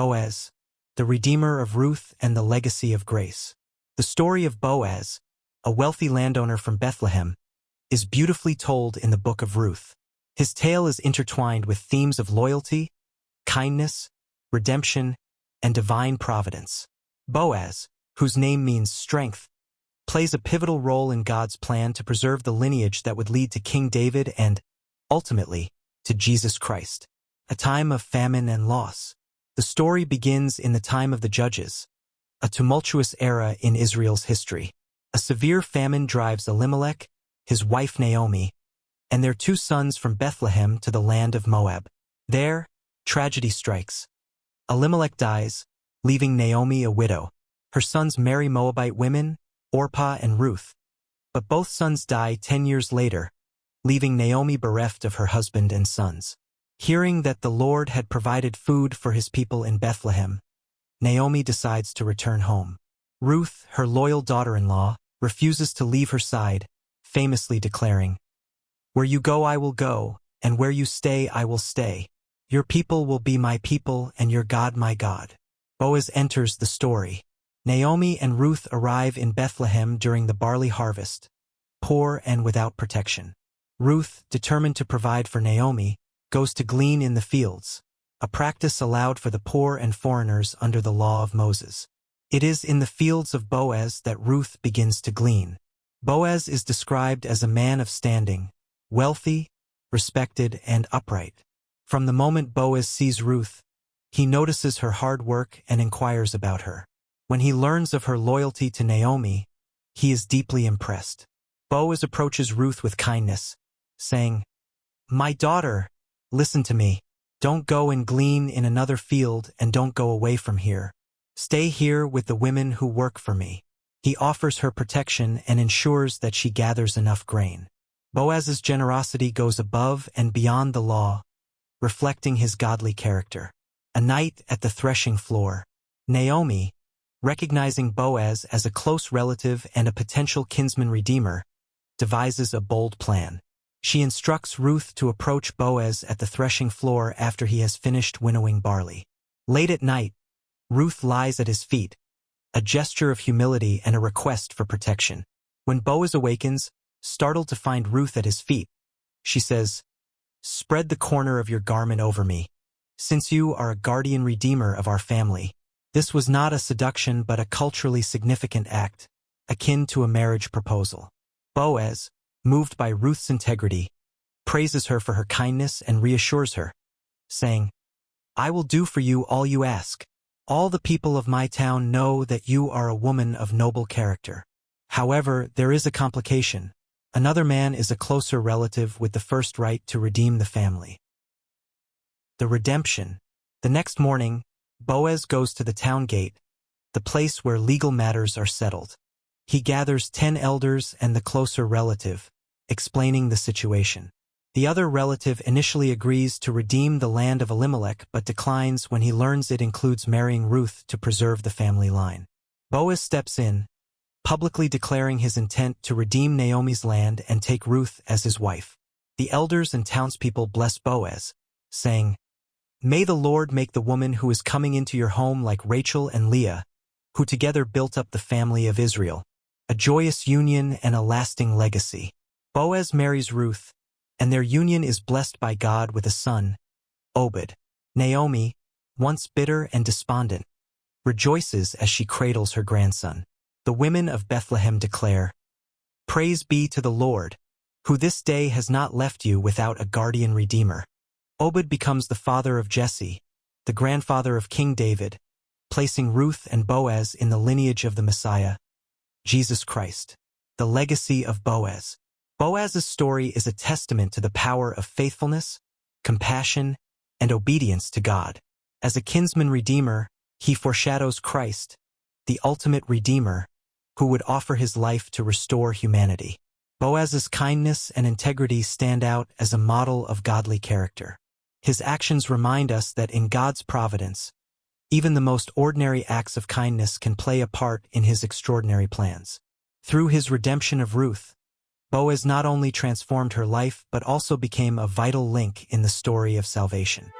Boaz, the Redeemer of Ruth and the legacy of grace. The story of Boaz, a wealthy landowner from Bethlehem, is beautifully told in the book of Ruth. His tale is intertwined with themes of loyalty, kindness, redemption, and divine providence. Boaz, whose name means strength, plays a pivotal role in God's plan to preserve the lineage that would lead to King David and, ultimately, to Jesus Christ. A time of famine and loss. The story begins in the time of the Judges, a tumultuous era in Israel's history. A severe famine drives Elimelech, his wife Naomi, and their 2 sons from Bethlehem to the land of Moab. There, tragedy strikes. Elimelech dies, leaving Naomi a widow. Her sons marry Moabite women, Orpah and Ruth. But both sons die 10 years later, leaving Naomi bereft of her husband and sons. Hearing that the Lord had provided food for his people in Bethlehem, Naomi decides to return home. Ruth, her loyal daughter-in-law, refuses to leave her side, famously declaring, "Where you go I will go, and where you stay I will stay. Your people will be my people and your God my God." Boaz enters the story. Naomi and Ruth arrive in Bethlehem during the barley harvest, poor and without protection. Ruth, determined to provide for Naomi, goes to glean in the fields, a practice allowed for the poor and foreigners under the law of Moses. It is in the fields of Boaz that Ruth begins to glean. Boaz is described as a man of standing, wealthy, respected, and upright. From the moment Boaz sees Ruth, he notices her hard work and inquires about her. When he learns of her loyalty to Naomi, he is deeply impressed. Boaz approaches Ruth with kindness, saying, "My daughter, listen to me. Don't go and glean in another field and don't go away from here. Stay here with the women who work for me." He offers her protection and ensures that she gathers enough grain. Boaz's generosity goes above and beyond the law, reflecting his godly character. A night at the threshing floor. Naomi, recognizing Boaz as a close relative and a potential kinsman redeemer, devises a bold plan. She instructs Ruth to approach Boaz at the threshing floor after he has finished winnowing barley. Late at night, Ruth lies at his feet, a gesture of humility and a request for protection. When Boaz awakens, startled to find Ruth at his feet, she says, "Spread the corner of your garment over me, since you are a guardian redeemer of our family." This was not a seduction but a culturally significant act, akin to a marriage proposal. Boaz, moved by Ruth's integrity, praises her for her kindness and reassures her, saying, "I will do for you all you ask. All the people of my town know that you are a woman of noble character." However, there is a complication. Another man is a closer relative with the first right to redeem the family. The redemption. The next morning, Boaz goes to the town gate, the place where legal matters are settled. He gathers 10 elders and the closer relative, explaining the situation. The other relative initially agrees to redeem the land of Elimelech but declines when he learns it includes marrying Ruth to preserve the family line. Boaz steps in, publicly declaring his intent to redeem Naomi's land and take Ruth as his wife. The elders and townspeople bless Boaz, saying, "May the Lord make the woman who is coming into your home like Rachel and Leah, who together built up the family of Israel, a joyous union and a lasting legacy." Boaz marries Ruth, and their union is blessed by God with a son, Obed. Naomi, once bitter and despondent, rejoices as she cradles her grandson. The women of Bethlehem declare, "Praise be to the Lord, who this day has not left you without a guardian redeemer." Obed becomes the father of Jesse, the grandfather of King David, placing Ruth and Boaz in the lineage of the Messiah, Jesus Christ. The legacy of Boaz. Boaz's story is a testament to the power of faithfulness, compassion, and obedience to God. As a kinsman redeemer, he foreshadows Christ, the ultimate redeemer, who would offer his life to restore humanity. Boaz's kindness and integrity stand out as a model of godly character. His actions remind us that in God's providence, even the most ordinary acts of kindness can play a part in his extraordinary plans. Through his redemption of Ruth, Boaz not only transformed her life but also became a vital link in the story of salvation.